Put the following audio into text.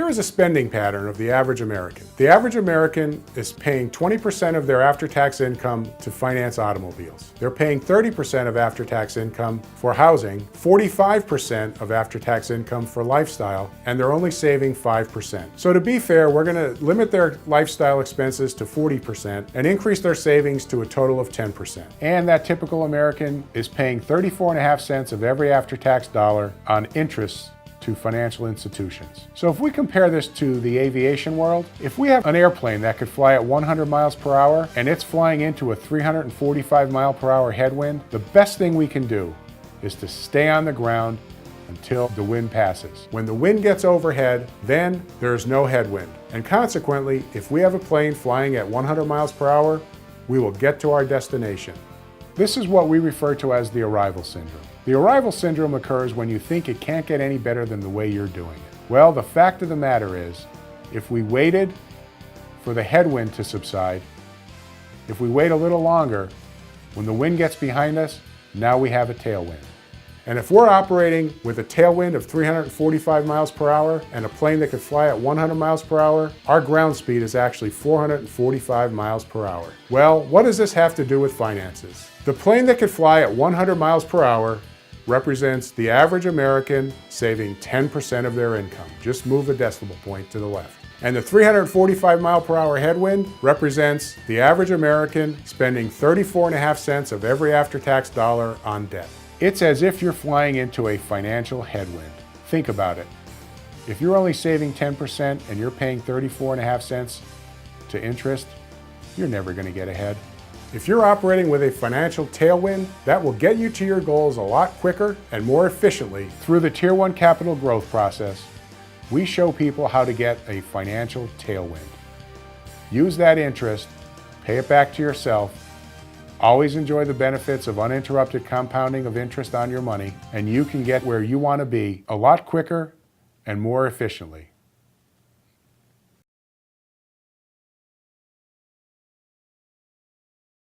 Here is a spending pattern of the average American. The average American is paying 20% of their after-tax income to finance automobiles. They're paying 30% of after-tax income for housing, 45% of after-tax income for lifestyle, and they're only saving 5%. So to be fair, we're going to limit their lifestyle expenses to 40% and increase their savings to a total of 10%. And that typical American is paying 34.5 cents of every after-tax dollar on interest to financial institutions. So if we compare this to the aviation world, if we have an airplane that could fly at 100 miles per hour and it's flying into a 345 mile per hour headwind, the best thing we can do is to stay on the ground until the wind passes. When the wind gets overhead, then there's no headwind. And consequently, if we have a plane flying at 100 miles per hour, we will get to our destination. This is what we refer to as the arrival syndrome. The arrival syndrome occurs when you think it can't get any better than the way you're doing it. Well, the fact of the matter is, if we waited for the headwind to subside, if we wait a little longer, when the wind gets behind us, now we have a tailwind. And if we're operating with a tailwind of 345 miles per hour and a plane that could fly at 100 miles per hour, our ground speed is actually 445 miles per hour. Well, what does this have to do with finances? The plane that could fly at 100 miles per hour represents the average American saving 10% of their income. Just move a decimal point to the left. And the 345 mile per hour headwind represents the average American spending 34.5 cents of every after-tax dollar on debt. It's as if you're flying into a financial headwind. Think about it. If you're only saving 10% and you're paying 34.5 cents to interest, you're never going to get ahead. If you're operating with a financial tailwind, that will get you to your goals a lot quicker and more efficiently. Through the Tier 1 capital growth process, we show people how to get a financial tailwind. Use that interest, pay it back to yourself, always enjoy the benefits of uninterrupted compounding of interest on your money, and you can get where you want to be a lot quicker and more efficiently.